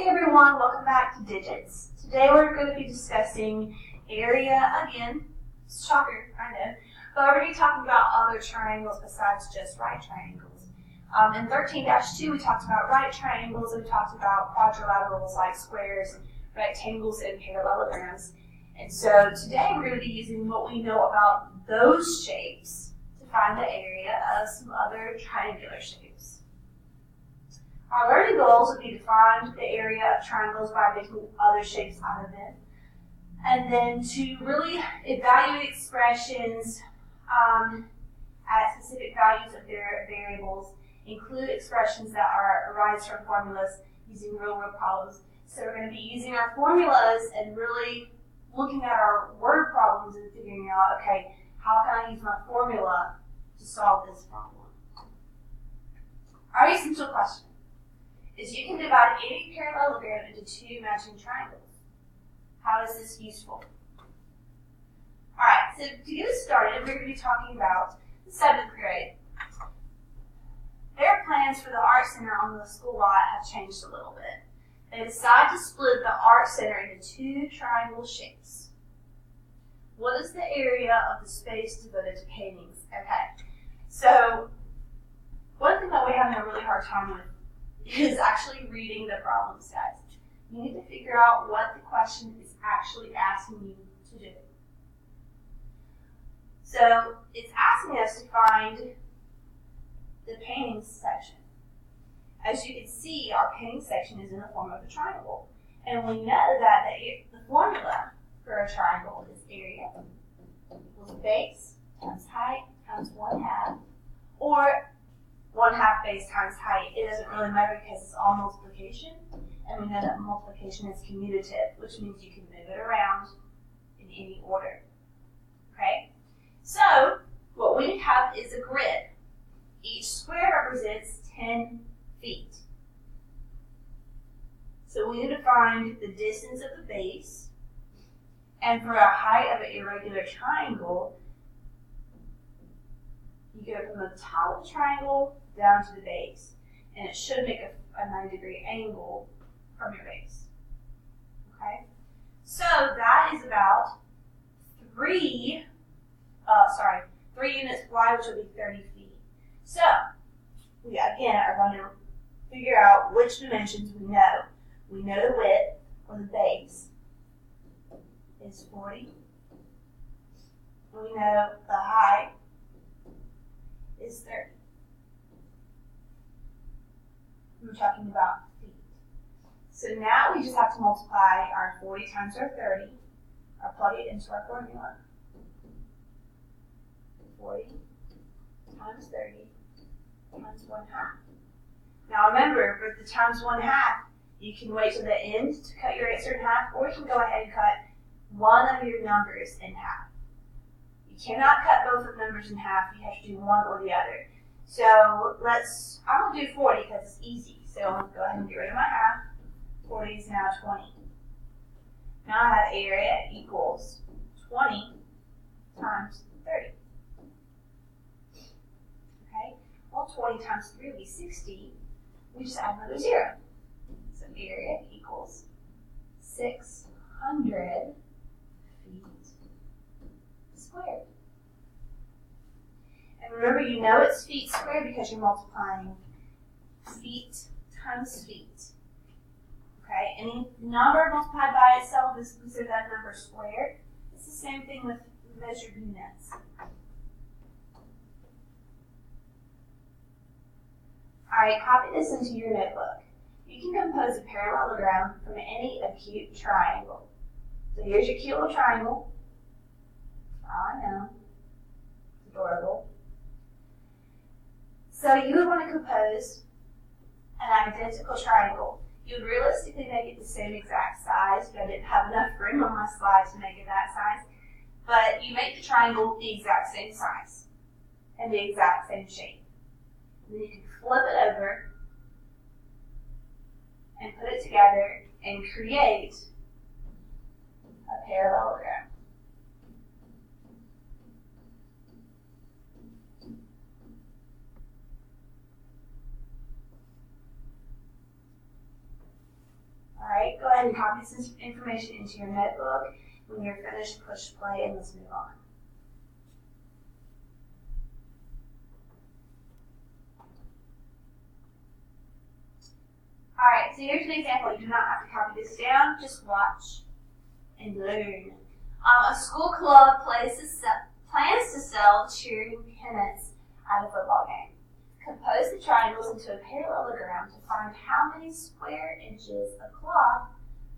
Hey everyone, welcome back to Digits. Today we're going to be discussing area again. Shocker, I know. But we're going to be talking about other triangles besides just right triangles. In 13-2 we talked about right triangles and we talked about quadrilaterals like squares, rectangles, and parallelograms. And so today we're going to be using what we know about those shapes to find the area of some other triangular shapes. Our learning goals would be to find the area of triangles by making other shapes out of them, and then to really evaluate expressions at specific values of their variables, include expressions that arise from formulas using real-world problems. So we're going to be using our formulas and really looking at our word problems and figuring out, okay, how can I use my formula to solve this problem? Our essential question is you can divide any parallelogram into two matching triangles. How is this useful? Alright, so to get us started, we're going to be talking about the 7th grade. Their plans for the Art Center on the school lot have changed a little bit. They decide to split the Art Center into two triangle shapes. What is the area of the space devoted to paintings? Okay, so one thing that we're having a really hard time with is actually reading the problem set. You need to figure out what the question is actually asking you to do. So it's asking us to find the paintings section. As you can see, our painting section is in the form of a triangle. And we know that the formula for a triangle is area equals base times height times 1/2, or 1/2 base times height. It doesn't really matter because it's all multiplication, and we know that multiplication is commutative, which means you can move it around in any order. Okay? So, what we have is a grid. Each square represents 10 feet. So we need to find the distance of the base, and for a height of an irregular triangle, you go from the top of the triangle down to the base, and it should make a 90-degree angle from your base. Okay? So that is about 3 units wide, which will be 30 feet. So we again are going to figure out which dimensions we know. We know the width, or the base, is 40. We know the height is 30. We're talking about feet. So now we just have to multiply our 40 times our 30, or plug it into our formula. 40 times 30 times 1/2. Now remember, for the times 1/2, you can wait till the end to cut your answer in half, or you can go ahead and cut one of your numbers in half. You cannot cut both of the numbers in half. You have to do one or the other. So I'm going to do 40 because it's easy. So I'm going to go ahead and get rid of my half. 40 is now 20. Now I have area equals 20 times 30. Okay? Well, 20 times 3 will be 60. We just add another 0. So area equals 600 feet squared. And remember, you know it's feet squared because you're multiplying feet times feet. Okay? Any number multiplied by itself is considered that number squared. It's the same thing with measured units. Alright, copy this into your notebook. You can compose a parallelogram from any acute triangle. So here's your cute little triangle. I know. It's adorable. So you would want to compose an identical triangle. You would realistically make it the same exact size, but I didn't have enough room on my slide to make it that size. But you make the triangle the exact same size and the exact same shape. And then you can flip it over and put it together and create a parallelogram. ahead and copy this information into your notebook. When you're finished, push play and let's move on. Alright, so here's an example. You do not have to copy this down, just watch and learn. A school club plans to sell cheering pennants at a football game. Compose the triangles into a parallelogram to find how many square inches of cloth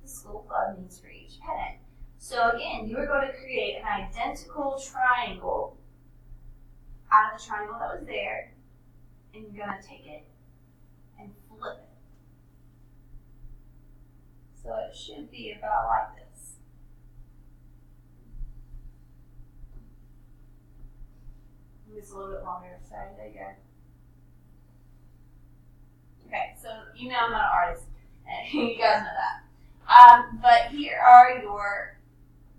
the school club needs for each pennant. So again, you are going to create an identical triangle out of the triangle that was there, and you're going to take it and flip it. So it should be about like this. It's a little bit longer, sorry, there you go. Okay, so you know I'm not an artist, and you guys know that. But here are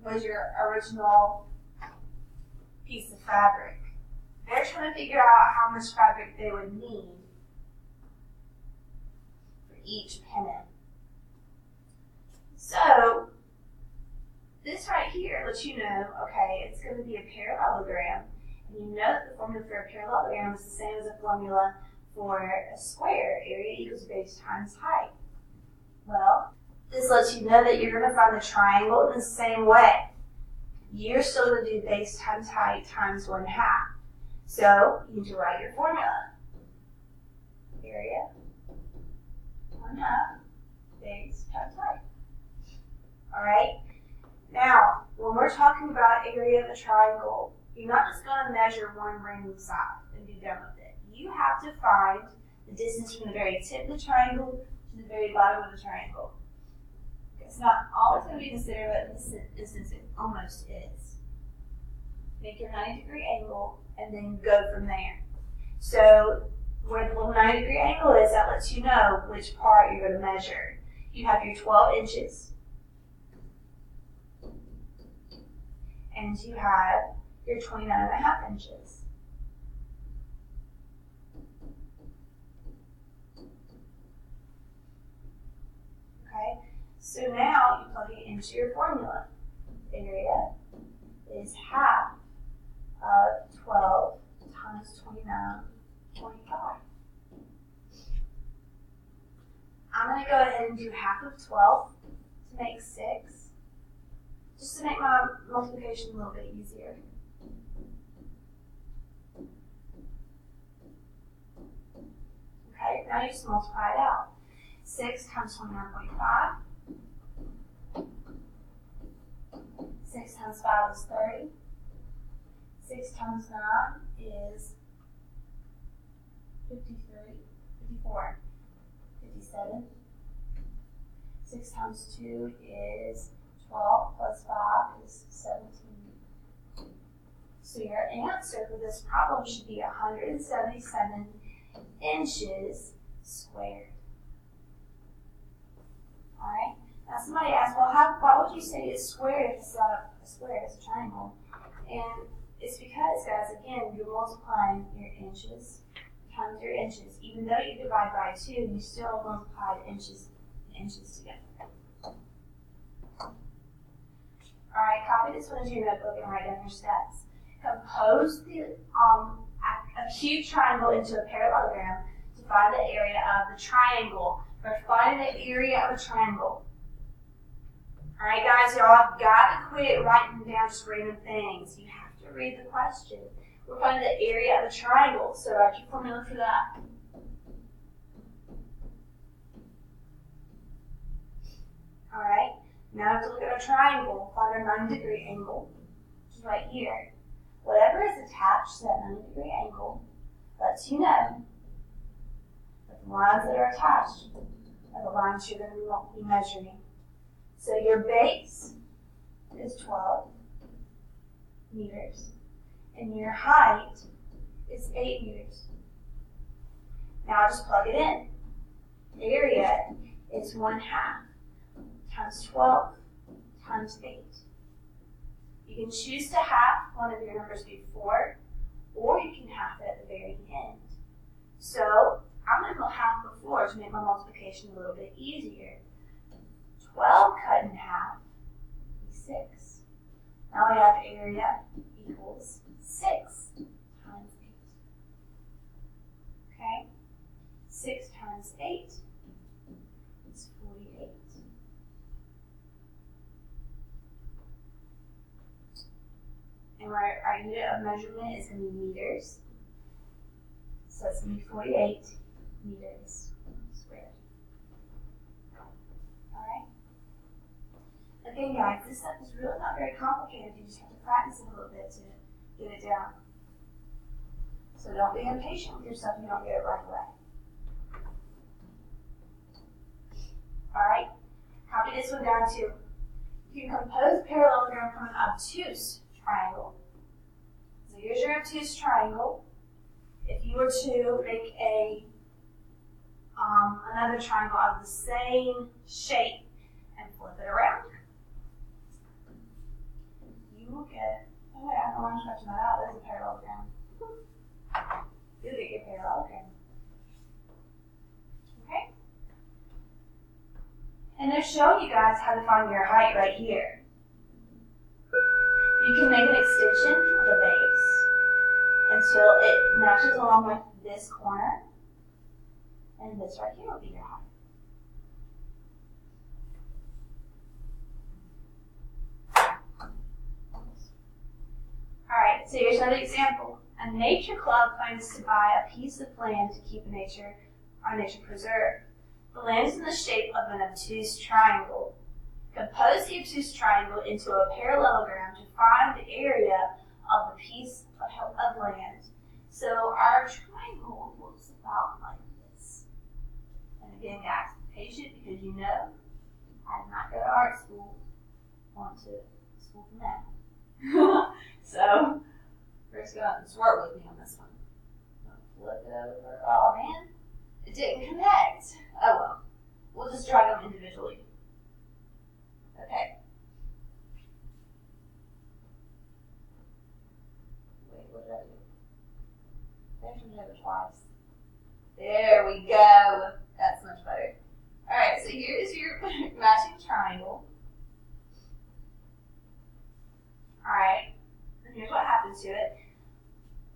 was your original piece of fabric. They're trying to figure out how much fabric they would need for each pennant. So, this right here lets you know, okay, it's going to be a parallelogram. And you know that the formula for a parallelogram is the same as a formula for a square. Area equals base times height. Well, this lets you know that you're going to find the triangle in the same way. You're still going to do base times height times 1/2. So, you need to write your formula. Area 1/2 base times height. Alright? Now, when we're talking about area of a triangle, you're not just going to measure one random side and be done with it. You have to find the distance from the very tip of the triangle to the very bottom of the triangle. It's not always going to be considered, but in this instance it almost is. Make your 90-degree angle and then go from there. So where the little 90-degree angle is, that lets you know which part you're going to measure. You have your 12 inches. And you have your 29.5 inches. Okay, so now you plug it into your formula. Area is half of 12 times 29.5. I'm going to go ahead and do half of 12 to make 6. Just to make my multiplication a little bit easier. Okay, now you just multiply it out. 6 times 29.5. 6 times 5 is 30. 6 times 9 is 53, 54, 57. 6 times 2 is 12 plus 5 is 17. So your answer for this problem should be 177 inches squared. Alright? Now somebody asked, well, why would you say it's squared if it's not a square, it's a triangle? And it's because, guys, again, you're multiplying your inches times your inches. Even though you divide by 2, you still multiply the inches together. Alright, copy this one into your notebook and write down your steps. Compose the acute triangle into a parallelogram to find the area of the triangle. We're finding the area of a triangle. Alright guys, y'all have got to quit writing down just random things. You have to read the question. We're finding the area of a triangle, so write your formula for that. Alright, now we have to look at our triangle, find our 90-degree angle, which is right here. Whatever is attached to that 90-degree angle lets you know that the lines that are attached are the lines you're going to be measuring. So your base is 12 meters, and your height is 8 meters. Now just plug it in. Area is 1/2 times 12 times 8. You can choose to half one of your numbers before, or you can half it at the very end. So I'm going to go half before to make my multiplication a little bit easier. 12 cut in half would be 6. Now we have area equals 6 times 8. Okay? 6 times 8 is 48. And our unit of measurement is going to be meters. So it's going to be 48 meters squared. Alright? Again, guys, this stuff is really not very complicated. You just have to practice it a little bit to get it down. So don't be impatient with yourself if you don't get it right away. Alright? Copy this one down too. You can compose a parallelogram from an obtuse triangle. So here's your obtuse triangle. If you were to make another triangle out of the same shape and flip it around, you will get, oh yeah, I don't want to scratch that out, there's a parallelogram. You'll get your parallelogram. Okay? And they're showing you guys how to find your height right here. You can make an extension of the base until it matches along with this corner, and this right here will be your height. Alright, so here's another example. A nature club plans to buy a piece of land to keep a nature preserve. The land is in the shape of an obtuse triangle. Compose the obtuse triangle into a parallelogram to find the area of the piece of land. So our triangle looks about like this. And again, guys, be patient because you know I did not go to art school. I went to school for math. So first go out and just work with me on this one. Flip it over. Oh man, it didn't connect. Oh well. We'll just drag them individually. Okay. Wait, what did I do? There's one over twice. There we go. That's much better. Alright, so here's your matching triangle. Alright, and here's what happens to it.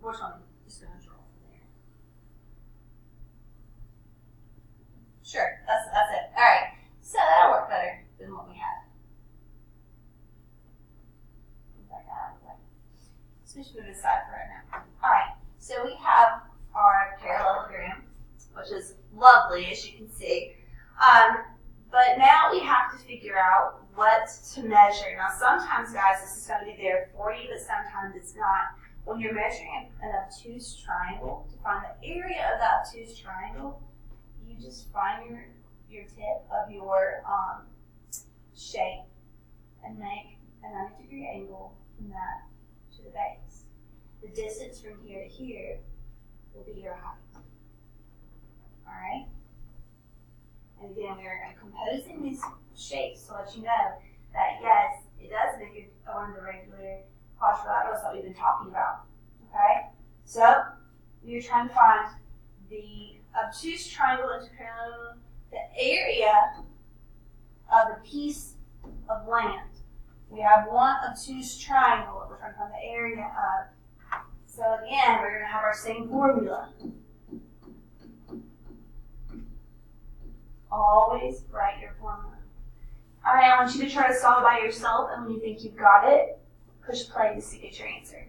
Which one? Just going to draw from there. Sure, that's it. Alright, so that'll work better than what we had. So we should move aside for right now. Alright, so we have our parallelogram, which is lovely as you can see. But now we have to figure out what to measure. Now sometimes, guys, this is going to be there for you, but sometimes it's not. When you're measuring an obtuse triangle, to find the area of the obtuse triangle, you just find your tip of your shape and make a 90-degree angle from that to the base. The distance from here to here will be your height. Alright? And again, we're composing these shapes to let you know that yes, it does make it one of the regular quadrilaterals that we've been talking about. Okay? So, we're trying to find the obtuse triangle into parallel, the area of the piece of land. We have one obtuse triangle that we're trying to find the area of. So again, we're going to have our same formula. Always write your formula. Alright, I want you to try to solve it by yourself, and when you think you've got it, push play to get your answer.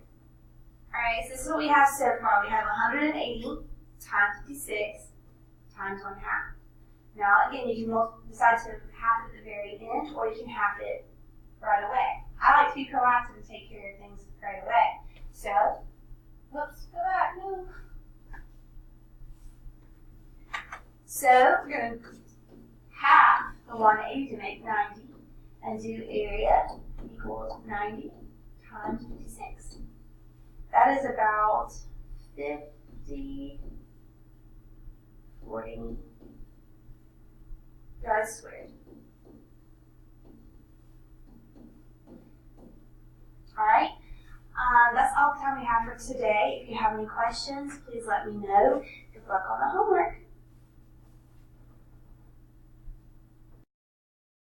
Alright, so this is what we have so far. We have 180 times 56 times 1/2. Now again, you can decide to half it at the very end, or you can half it right away. I like to be proactive and take care of things right away. So, whoops, go back, no. So, we're going to half the 180 to make 90, and do area equals 90 times 56. That is about 40 yards squared. Alright, that's all the time we have for today. If you have any questions, please let me know. Good luck on the homework.